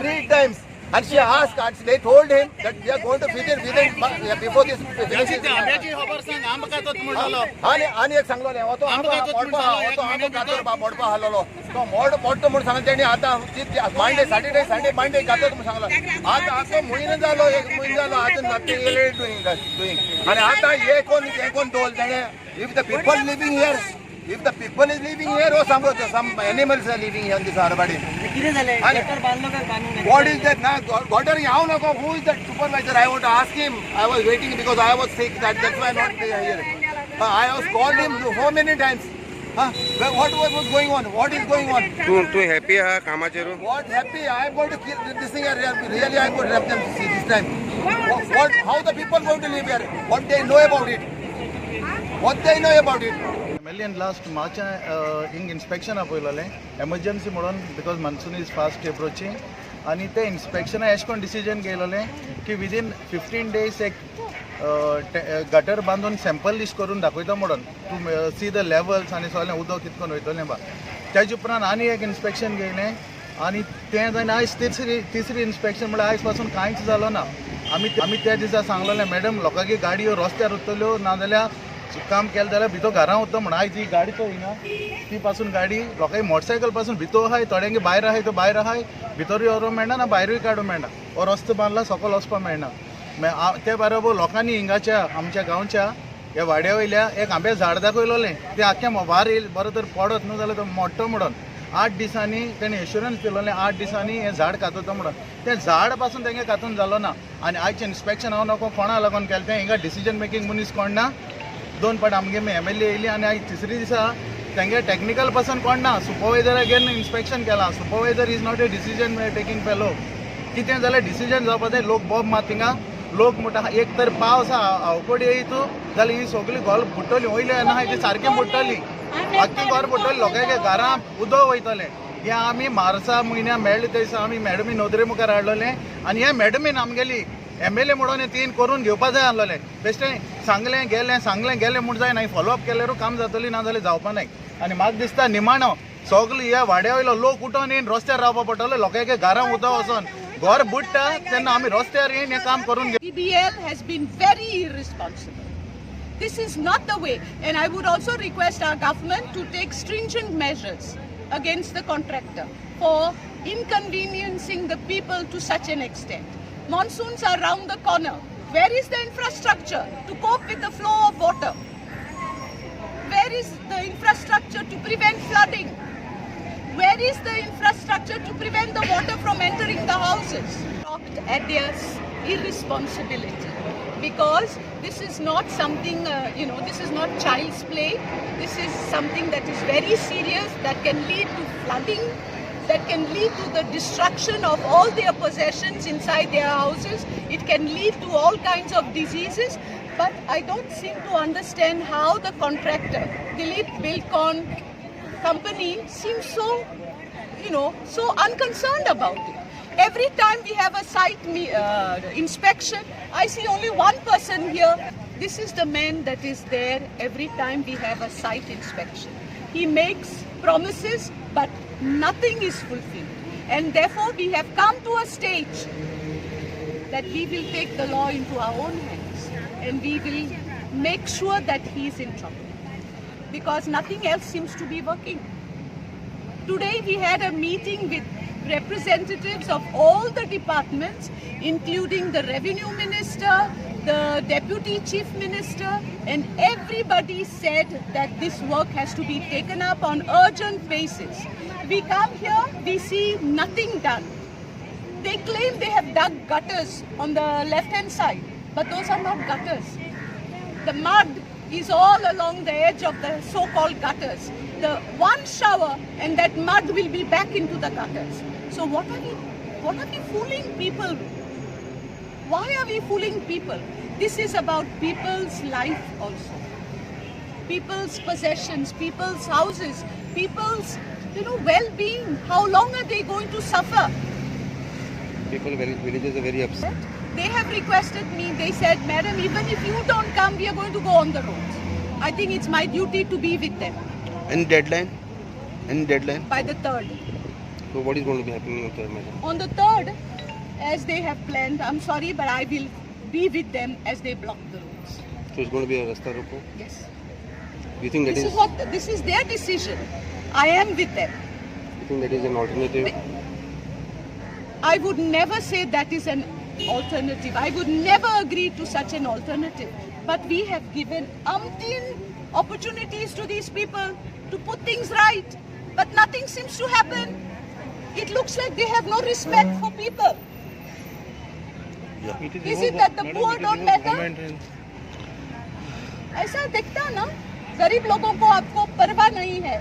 3 times. And she asked, and they told him that we are going to visit before this finishes. आणि एक सांगलो नाही तो आंबो गातो मोडपा हाललो तो मोड मोडतो म्हणून सांगले त्यांनी आता मांडे सॅटर्डे मांडे गातो म्हणून सांगला आता आता महिना झालो एक महिना झालो आज नथिंग डुईंग आणि आता हे कोण टोल त्याने if the people living here if the people is living here or some animals are living here in this arbadi what is that now gotter yahu na who is that supervisor I want to ask him I was waiting because I was sick that's why not here I was called him so many times what was going on what is going on tu happy ha kamacheru what happy I am going to kill this thing really I am going to help them see this time what how the people going to live here what they know about it Million last March in inspection appoilale emergency modon because monsoon is fast approaching आणि ते inspection अशें कोण decision घेयलोलें की within 15 days एक gutter बांदून sample list करून दाखयता म्हणून टू सी द लेवल्स आनी सगळें उदक कितकोन वयतलें बा तेजे उपरांत आनी एक इन्स्पेक्शन घेयलें आनी तें जावन आयज तिसरी इन्स्पेक्शन म्हळ्यार आयज पासून कांयच जालो ना आमी त्या दिसा सांगलोलें मॅडम लोकांगे गाडयो रस्त्यार उरतल्यो नाजाल्यार काम केलें जाल्यार भितर घरां वता म्हण आयज ही गाडी तो हिंगा ती पासून गाडी लोकांनी मोटरसायकल पासून भितर आहाय थोड्यांगे भायर आहाय तो भायर आहाय भितरूय व्हरूंक मेळना ना भायरूय काडूंक मेळना हो रस्तो बांदला सकयल वचपाक मेळना ते बरोबर लोकांनी हिंगाच्या आमच्या गांवच्या ह्या वाड्या वयल्या एक आंब्या झाड दाखयलोलें तें आख्या वार येयले बरो तर पडत न्हू जाल्यार तो मोडटो म्हणून 8 दिसांनी तेणें एश्युरन्स दिलोलें 8 दिसांनी हें झाड कातता म्हणून तें झाड पासून तेंगे कातून जालो ना आनी आयचें इन्स्पेक्शन हांव नको कोणा लागून केलें तें हिंगा डिसिजन मेकींग मनीस कोण ना 2 फावट आमगे MLA येयली आनी आयज तिसरी दिसा तेंगे टॅक्निकल पर्सन कोण ना सुपरवायझरा घेवन इन्स्पेक्शन केलां supervisor is not a decision taking fellow कितें जाल्यार डिसिजन जावपा जाय लोक बोब मात थिंगा लोक म्हणटा एक तर पावस अवकोडी येयतू जाल्यार ही सगळी गोल बुडटली वयले ना ती सारकी बुडटली आख्खी गोर बुडटली लोकांगे घरां उदक वयतलें हें आमी मार्चा म्हयन्या मेळ्ळे ते दिसा आमी मॅडमी नोंदरे मुखार हाडलोलें आनी हे मॅडमीन आमगेली MLA म्हणून हे 3 करून घेवपा जाय आहलोलें बेश्टें सांगलें गेलें म्हूण जाय ना फॉलोअप केल्यारूच काम जातली ना जाल्यार जावपा नाय आनी म्हाका दिसता निमाणो सगळे ह्या वाड्या वयलो लोक उठोन येवन रस्त्यार रावपा पडटलो लोकांगे घरां उदक वचोन घर बुडटा तेन्ना आमी रस्त्यार येवन हें काम करून PBL has been very irresponsible. This is not the way, and I would also request our government to take stringent measures against the contractor for inconveniencing the people to such an extent. Monsoons are round the corner. Where is the infrastructure to cope with the flow of water? Where is the infrastructure to prevent flooding? Where is the infrastructure to prevent the water from entering the houses? Shocked at their irresponsibility, because this is not something, this is not child's play. This is something that is very serious, that can lead to flooding, that can lead to the destruction of all their possessions inside their houses. It can lead to all kinds of diseases. But I don't seem to understand how the contractor, Dilip Bilcon company, seems so, so unconcerned about it. Every time we have a site inspection, I see only one person here. This is the man that is there every time we have a site inspection. He makes promises, but nothing is fulfilled. And therefore, we have come to a stage that we will take the law into our own hands and we will make sure that he is in trouble. Because nothing else seems to be working. Today, we had a meeting with representatives of all the departments, including the Revenue Minister, the Deputy Chief Minister, and everybody said that this work has to be taken up on urgent basis. We come here, we see nothing done. They claim they have dug gutters on the left-hand side, but those are not gutters. The mud is all along the edge of the so-called gutters. The one shower and that mud will be back into the gutters. So what are we fooling people with? Why are we fooling people? This is about people's life also. People's possessions, people's houses, people's well-being. How long are they going to suffer? Villagers are very upset. They have requested me, they said, Madam, even if you don't come, we are going to go on the roads. I think it's my duty to be with them. Any deadline? By the 3rd. So what is going to be happening on 3rd, madam? On the 3rd, as they have planned, I'm sorry, but I will be with them as they block the roads. So it's going to be a Rasta Roko? Yes. Do you think that This is their decision. I am with them. you think that is an alternative? I would never say that is an alternative. I would never agree to such an alternative. But we have given umpteen opportunities to these people to put things right. But nothing seems to happen. It looks like they have no respect for people. Is it that the poor don't matter? ऐसा दिखता ना, गरीब लोगों को आपको परवाह नहीं है.